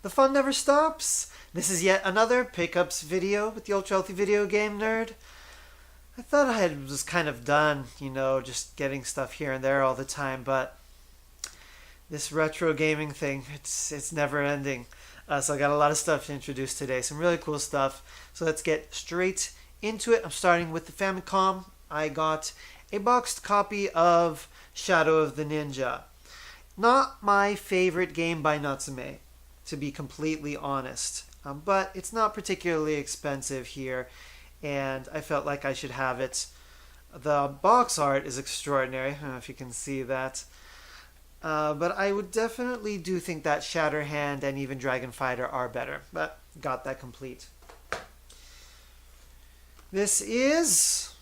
The fun never stops. This is yet another pickups video with the Ultra Healthy Video Game Nerd. I thought I was kind of done, just getting stuff here and there all the time, but this retro gaming thing, it's never ending. So I got a lot of stuff to introduce today, some really cool stuff. So let's get straight into it. I'm starting with the Famicom. I got a boxed copy of Shadow of the Ninja. Not my favorite game by Natsume, to be completely honest. But it's not particularly expensive here, and I felt like I should have it. The box art is extraordinary. I don't know if you can see that. But I would definitely do think that Shatterhand and even Dragon Fighter are better. But got that complete. This is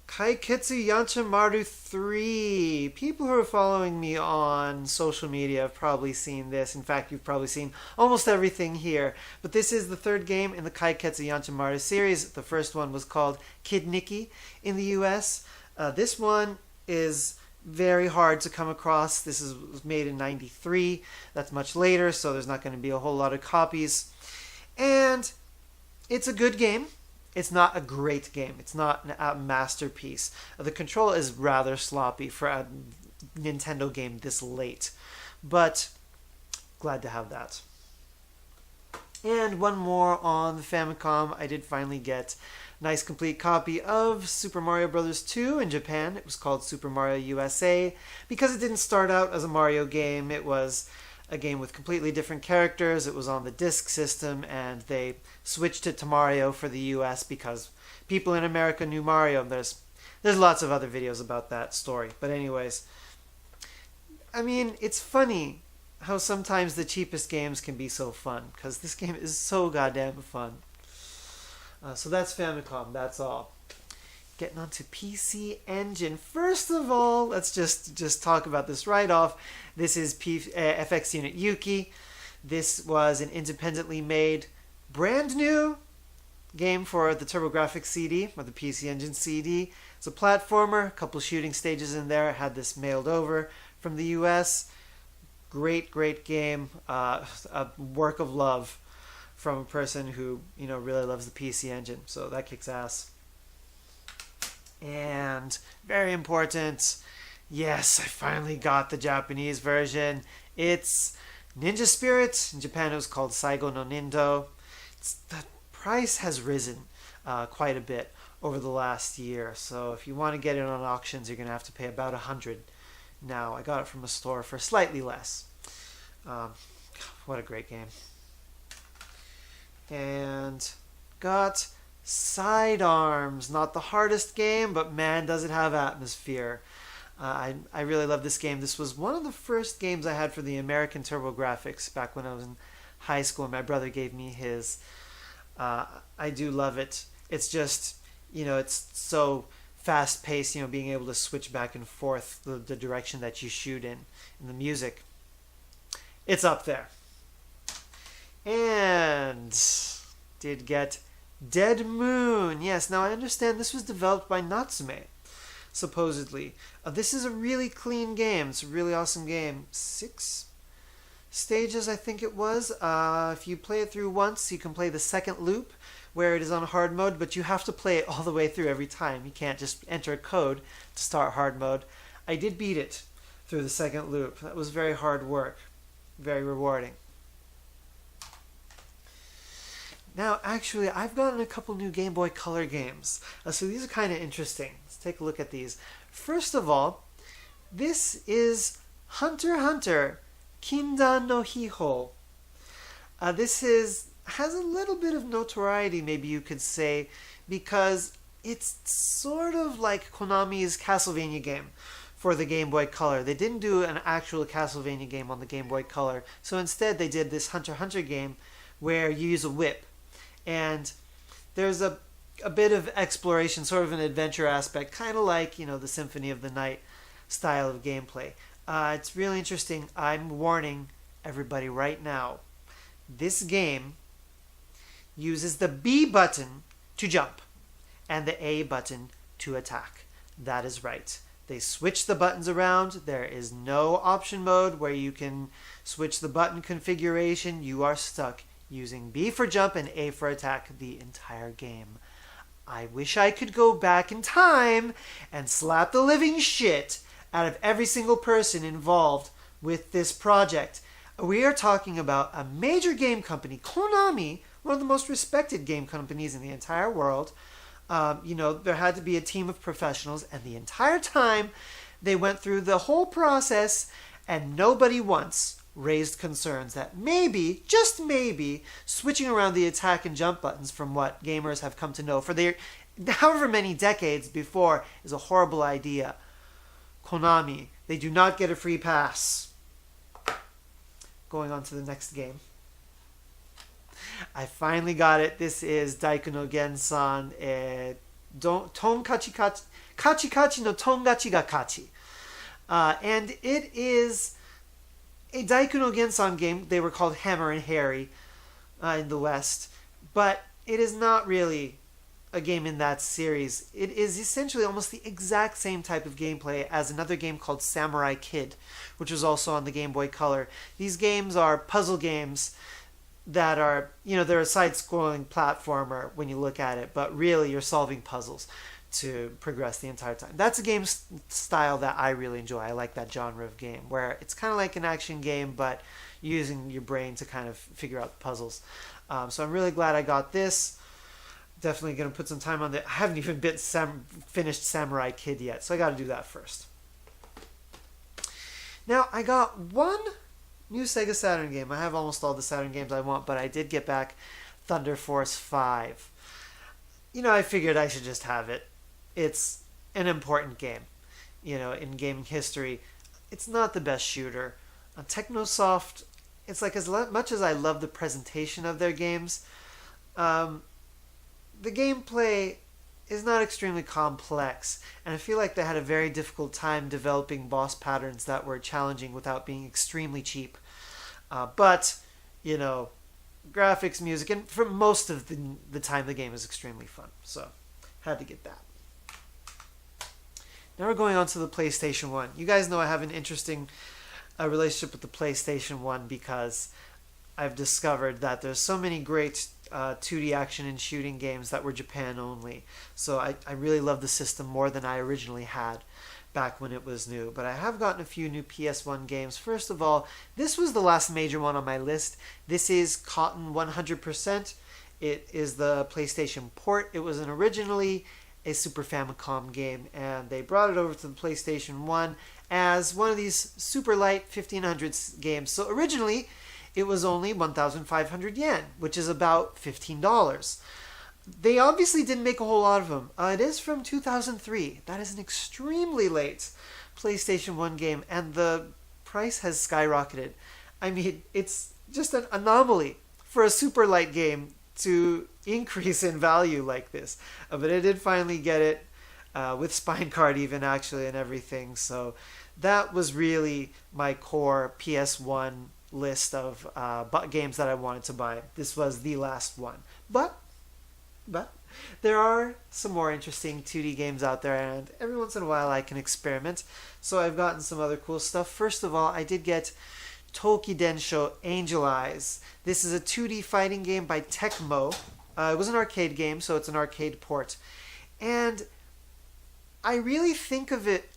Kaiketsu Yanchamaru 3. People who are following me on social media have probably seen this. In fact, you've probably seen almost everything here. But this is the third game in the Kaiketsu Yanchamaru series. The first one was called Kid Nikki in the US. This one is very hard to come across. This was made in 93. That's much later, so there's not going to be a whole lot of copies. And it's a good game. It's not a great game. It's not a masterpiece. The control is rather sloppy for a Nintendo game this late. But glad to have that. And one more on the Famicom. I did finally get a nice complete copy of Super Mario Bros. 2 in Japan. It was called Super Mario USA. Because it didn't start out as a Mario game, it was a game with completely different characters. It was on the disc system, and they switched it to Mario for the US because people in America knew Mario. There's lots of other videos about that story. But anyways, I mean, it's funny how sometimes the cheapest games can be so fun, because this game is so goddamn fun. So that's Famicom, that's all. Getting on to PC Engine. First of all, let's just talk about this right off. This is FX Unit Yuki. This was an independently made, brand new game for the TurboGrafx CD, or the PC Engine CD. It's a platformer, a couple shooting stages in there. I had this mailed over from the US. Great, great game. A work of love from a person who, really loves the PC Engine. So that kicks ass. And very important, yes, I finally got the Japanese version. It's Ninja Spirit. In Japan it was called Saigo no Nindo. The price has risen quite a bit over the last year. So if you want to get it on auctions, you're going to have to pay about $100 now. I got it from a store for slightly less. What a great game. And got Sidearms. Not the hardest game, but man, does it have atmosphere. I really love this game. This was one of the first games I had for the American TurboGrafx back when I was in high school. My brother gave me his. I do love it. It's just, it's so fast-paced, being able to switch back and forth the direction that you shoot in the music. It's up there. And did get Dead Moon. Yes, now I understand this was developed by Natsume, supposedly. This is a really clean game. It's a really awesome game. 6 stages, I think it was. If you play it through once, you can play the second loop, where it is on hard mode, but you have to play it all the way through every time. You can't just enter a code to start hard mode. I did beat it through the second loop. That was very hard work. Very rewarding. Now, actually, I've gotten a couple new Game Boy Color games. So these are kind of interesting. Let's take a look at these. First of all, this is Hunter x Hunter Kindan no Hiho. This has a little bit of notoriety, maybe you could say, because it's sort of like Konami's Castlevania game for the Game Boy Color. They didn't do an actual Castlevania game on the Game Boy Color. So instead, they did this Hunter x Hunter game where you use a whip. And there's a bit of exploration, sort of an adventure aspect, kind of like, the Symphony of the Night style of gameplay. It's really interesting. I'm warning everybody right now. This game uses the B button to jump and the A button to attack. That is right. They switch the buttons around. There is no option mode where you can switch the button configuration. You are stuck using B for jump and A for attack the entire game. I wish I could go back in time and slap the living shit out of every single person involved with this project. We are talking about a major game company, Konami, one of the most respected game companies in the entire world. There had to be a team of professionals, and the entire time they went through the whole process, and nobody once raised concerns that maybe, just maybe, switching around the attack and jump buttons from what gamers have come to know for their however many decades before is a horrible idea. Konami, they do not get a free pass. Going on to the next game. I finally got it. This is Daikon Again-san. Kachi no Tongachi ga Kachi. And it is a Daikon Again-san game. They were called Hammer and Harry in the West. But it is not really a game in that series. It is essentially almost the exact same type of gameplay as another game called Samurai Kid, which was also on the Game Boy Color. These games are puzzle games that are, they're a side-scrolling platformer when you look at it, but really you're solving puzzles to progress the entire time. That's a game style that I really enjoy. I like that genre of game, where it's kind of like an action game, but using your brain to kind of figure out the puzzles. So I'm really glad I got this. Definitely going to put some time on that. I haven't even finished Samurai Kid yet, so I got to do that first. Now, I got one new Sega Saturn game. I have almost all the Saturn games I want, but I did get back Thunder Force 5. I figured I should just have it. It's an important game, in gaming history. It's not the best shooter. Technosoft, it's like as much as I love the presentation of their games, the gameplay is not extremely complex, and I feel like they had a very difficult time developing boss patterns that were challenging without being extremely cheap. But, graphics, music, and for most of the time the game is extremely fun, so had to get that. Now we're going on to the PlayStation 1. You guys know I have an interesting relationship with the PlayStation 1 because I've discovered that there's so many great 2D action and shooting games that were Japan only. So I really love the system more than I originally had back when it was new. But I have gotten a few new PS1 games. First of all, this was the last major one on my list. This is Cotton 100%. It is the PlayStation port. It was originally a Super Famicom game, and they brought it over to the PlayStation 1 as one of these super light 1500 games. So originally, it was only 1,500 yen, which is about $15. They obviously didn't make a whole lot of them. It is from 2003. That is an extremely late PlayStation 1 game, and the price has skyrocketed. I mean, it's just an anomaly for a super light game to increase in value like this. But I did finally get it with Spine Card even, actually, and everything. So that was really my core PS1 list of games that I wanted to buy. This was the last one. But there are some more interesting 2D games out there, and every once in a while I can experiment. So I've gotten some other cool stuff. First of all, I did get Toki Densho Angel Eyes. This is a 2D fighting game by Tecmo. It was an arcade game, so it's an arcade port. And I really think of it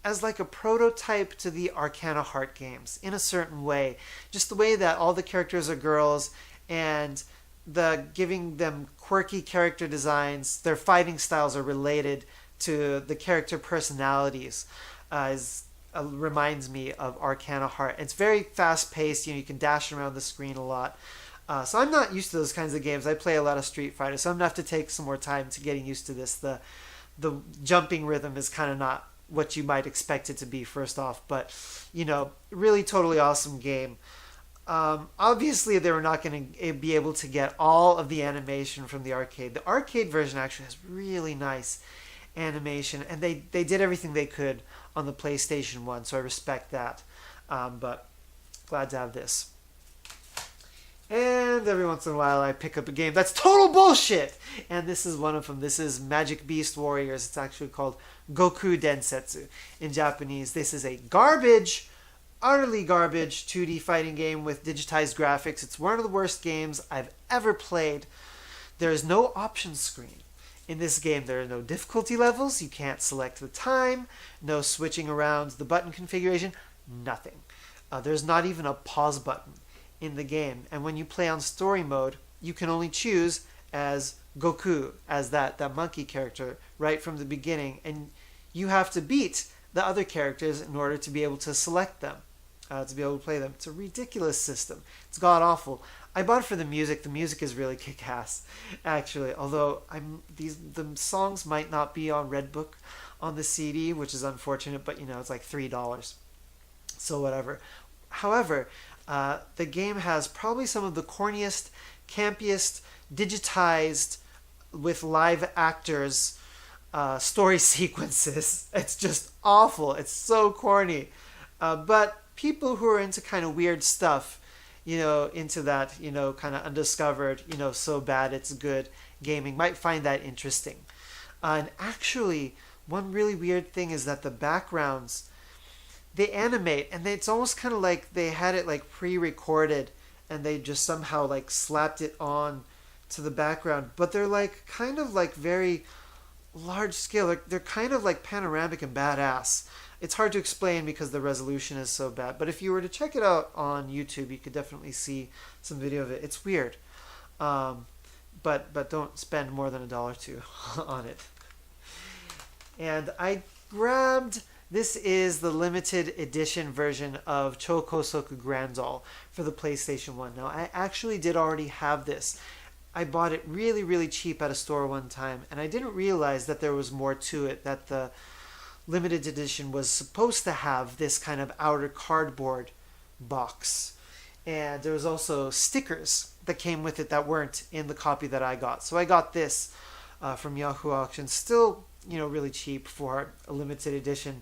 as like a prototype to the Arcana Heart games in a certain way. Just the way that all the characters are girls and giving them quirky character designs, their fighting styles are related to the character personalities, reminds me of Arcana Heart. It's very fast-paced. You can dash around the screen a lot. So I'm not used to those kinds of games. I play a lot of Street Fighter, so I'm going to have to take some more time to getting used to this. The jumping rhythm is kind of not what you might expect it to be, first off. But, really totally awesome game. Obviously, they were not going to be able to get all of the animation from the arcade. The arcade version actually has really nice animation, and they did everything they could on the PlayStation 1, so I respect that. But glad to have this. And every once in a while I pick up a game that's total bullshit. And this is one of them. This is Magic Beast Warriors. It's actually called Goku Densetsu in Japanese. This is a garbage, utterly garbage 2D fighting game with digitized graphics. It's one of the worst games I've ever played. There is no option screen. In this game, there are no difficulty levels. You can't select the time. No switching around the button configuration. Nothing. There's not even a pause button in the game. And when you play on story mode, you can only choose as Goku, as that monkey character right from the beginning. And you have to beat the other characters in order to be able to select them, to be able to play them. It's a ridiculous system. It's god-awful. I bought it for the music. The music is really kick-ass, actually. Although the songs might not be on Redbook on the CD, which is unfortunate, but it's like $3. So whatever. However, the game has probably some of the corniest, campiest, digitized with live actors story sequences. It's just awful. It's so corny. But people who are into kind of weird stuff, into that, kind of undiscovered, so bad it's good gaming might find that interesting. And actually, one really weird thing is that the backgrounds, they animate, and it's almost kind of like they had it like pre-recorded and they just somehow like slapped it on to the background, but they're like kind of like very large scale. They're kind of like panoramic and badass. It's hard to explain because the resolution is so bad, but if you were to check it out on YouTube, you could definitely see some video of it. It's weird, but don't spend more than $1 or $2 on it. And I grabbed, this is the limited edition version of Choco Soca Grandol for the PlayStation 1. Now, I actually did already have this. I bought it really, really cheap at a store one time, and I didn't realize that there was more to it, that the limited edition was supposed to have this kind of outer cardboard box. And there was also stickers that came with it that weren't in the copy that I got. So I got this from Yahoo Auction, still, really cheap for a limited edition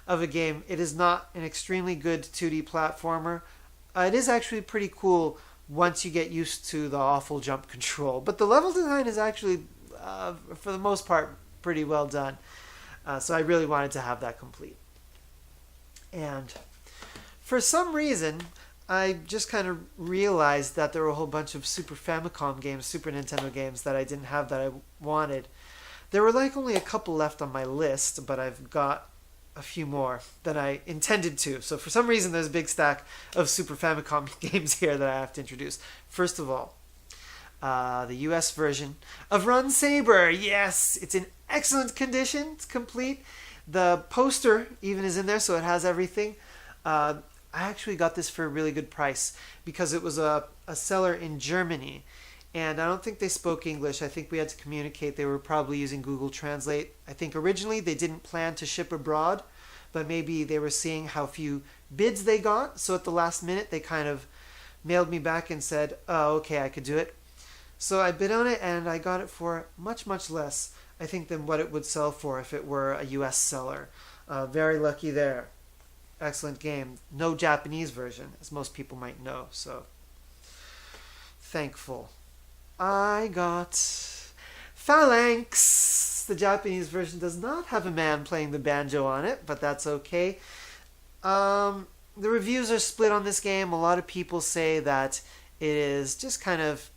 of a game. It is not an extremely good 2D platformer. It is actually pretty cool once you get used to the awful jump control. But the level design is actually, for the most part, pretty well done. So I really wanted to have that complete. And for some reason, I just kind of realized that there were a whole bunch of Super Famicom games, Super Nintendo games that I didn't have that I wanted. There were like only a couple left on my list, but I've got a few more than I intended to. So for some reason, there's a big stack of Super Famicom games here that I have to introduce. First of all, the US version of Run Saber. Yes, it's in excellent condition. It's complete. The poster even is in there, so it has everything. I actually got this for a really good price because it was a seller in Germany, and I don't think they spoke English. I think we had to communicate. They were probably using Google Translate. I think originally they didn't plan to ship abroad, but maybe they were seeing how few bids they got, so at the last minute they kind of mailed me back and said, oh, okay, I could do it. So I bid on it, and I got it for much, much less, I think, than what it would sell for if it were a US seller. Very lucky there. Excellent game. No Japanese version, as most people might know, so thankful. I got Phalanx. The Japanese version does not have a man playing the banjo on it, but that's okay. The reviews are split on this game. A lot of people say that it is just kind of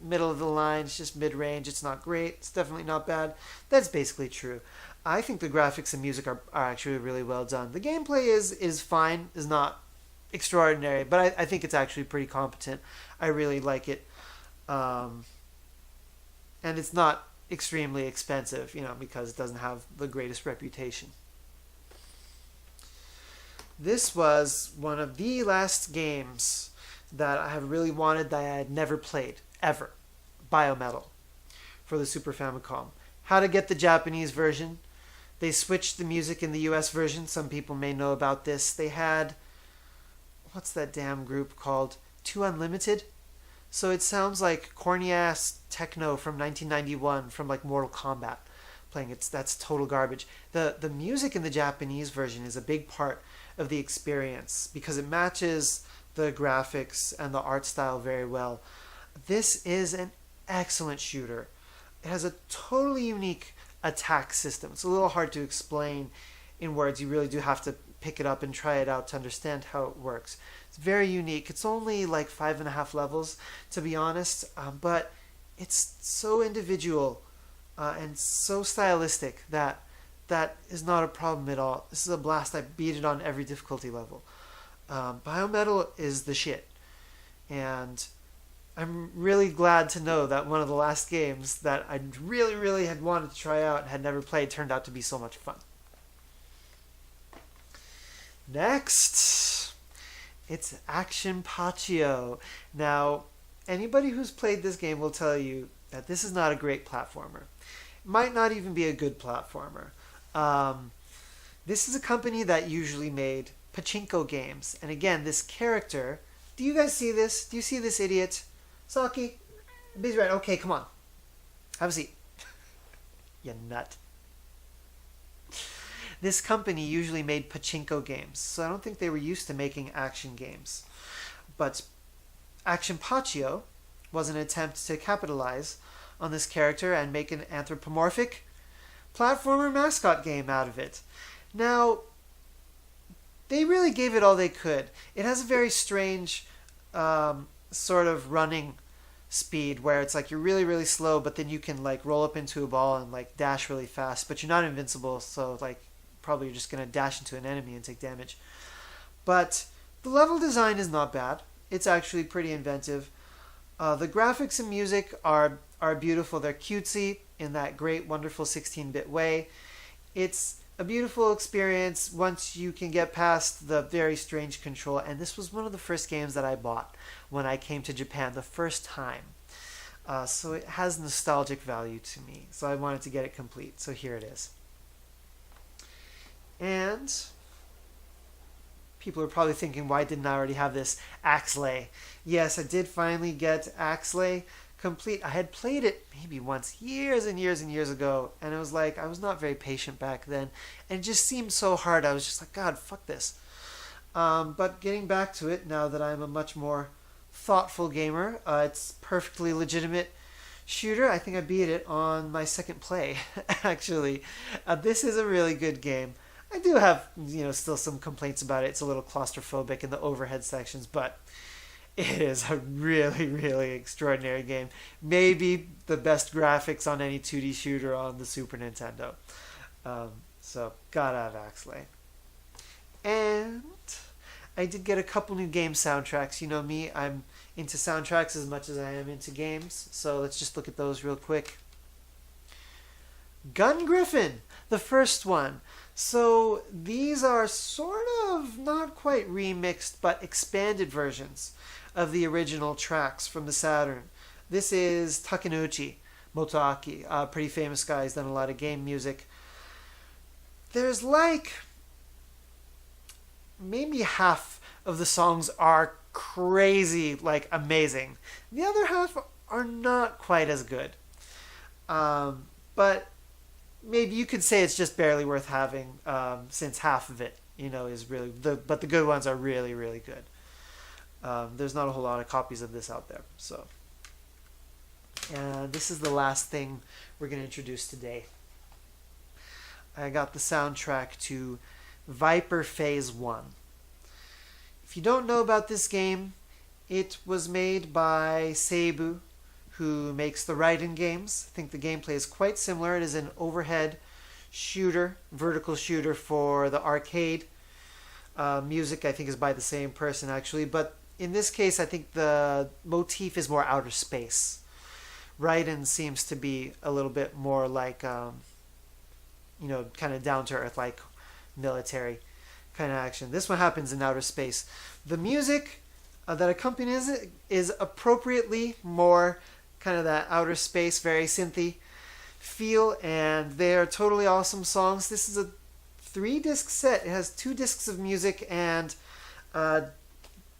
middle of the line. It's just mid-range. It's not great. It's definitely not bad. That's basically true. I think the graphics and music are actually really well done. The gameplay is fine, is not extraordinary, but I think it's actually pretty competent. I really like it. And it's not extremely expensive, because it doesn't have the greatest reputation. This was one of the last games that I have really wanted that I had never played, ever. Biometal for the Super Famicom. How to get the Japanese version. They switched the music in the US version. Some people may know about this. They had, what's that damn group called? Too Unlimited? So it sounds like corny-ass techno from 1991 from like Mortal Kombat playing. That's total garbage. The music in the Japanese version is a big part of the experience because it matches the graphics and the art style very well. This is an excellent shooter. It has a totally unique attack system. It's a little hard to explain in words. You really do have to pick it up and try it out to understand how it works. It's very unique. It's only like 5.5 levels, to be honest, but it's so individual and so stylistic that is not a problem at all. This is a blast. I beat it on every difficulty level. Biometal is the shit. And I'm really glad to know that one of the last games that I really, really had wanted to try out and had never played turned out to be so much fun. Next, it's Action Paccio. Now, anybody who's played this game will tell you that this is not a great platformer. It might not even be a good platformer. This is a company that usually made pachinko games. And again, this character... Do you guys see this? Do you see this idiot? Saki? He's right. Okay, come on. Have a seat. You nut. This company usually made pachinko games, so I don't think they were used to making action games. But Action Paccio was an attempt to capitalize on this character and make an anthropomorphic platformer mascot game out of it. Now, they really gave it all they could. It has a very strange sort of running speed where it's like you're really, really slow, but then you can like roll up into a ball and like dash really fast, but you're not invincible, so like probably you're just going to dash into an enemy and take damage. But the level design is not bad. It's actually pretty inventive. The graphics and music are beautiful. They're cutesy in that great, wonderful 16-bit way. It's a beautiful experience once you can get past the very strange control. And this was one of the first games that I bought when I came to Japan the first time. So it has nostalgic value to me. So I wanted to get it complete. So here it is. And people are probably thinking, why didn't I already have this? Axley. Yes, I did finally get Axley complete. I had played it maybe once years and years and years ago, and it was like I was not very patient back then, and it just seemed so hard. I was just like, God, fuck this. But getting back to it now that I'm a much more thoughtful gamer, it's perfectly legitimate shooter. I think I beat it on my second play. Actually, this is a really good game. I do have still some complaints about it. It's a little claustrophobic in the overhead sections, but it is a really, really extraordinary game. Maybe the best graphics on any 2D shooter on the Super Nintendo. So, gotta have Axley. And I did get a couple new game soundtracks. You know me, I'm into soundtracks as much as I am into games. So let's just look at those real quick. Gun Griffin, the first one. So these are sort of not quite remixed, but expanded versions of the original tracks from the Saturn. This is Takenouchi Motoaki, a pretty famous guy. He's done a lot of game music. There's like maybe half of the songs are crazy, like amazing. The other half are not quite as good. But maybe you could say it's just barely worth having, since half of it, is really but the good ones are really, really good. There's not a whole lot of copies of this out there. So, this is the last thing we're going to introduce today. I got the soundtrack to Viper Phase 1. If you don't know about this game, it was made by Seibu, who makes the Raiden games. I think the gameplay is quite similar. It is an overhead shooter, vertical shooter for the arcade. Music, I think, is by the same person, actually, but in this case, I think the motif is more outer space. Raiden seems to be a little bit more like, kind of down to earth, like military kind of action. This one happens in outer space. The music that accompanies it is appropriately more kind of that outer space, very synthy feel, and they are totally awesome songs. This is a 3-disc set. It has 2 discs of music and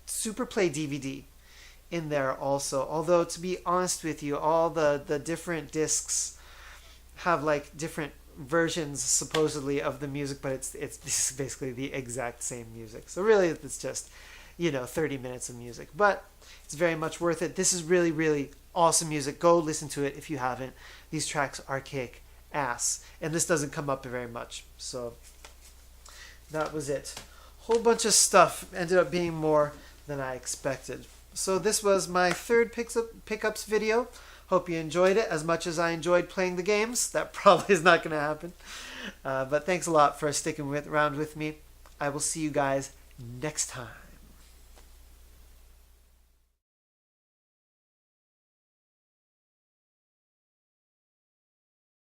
Super Play DVD in there also. Although, to be honest with you, all the different discs have like different versions supposedly of the music, but it's basically the exact same music. So really, it's just 30 minutes of music. But it's very much worth it. This is really, really awesome music. Go listen to it if you haven't. These tracks are kick ass. And this doesn't come up very much. So that was it. Whole bunch of stuff. Ended up being more than I expected. So this was my third pickups video. Hope you enjoyed it as much as I enjoyed playing the games. That probably is not going to happen. But thanks a lot for sticking around with me. I will see you guys next time.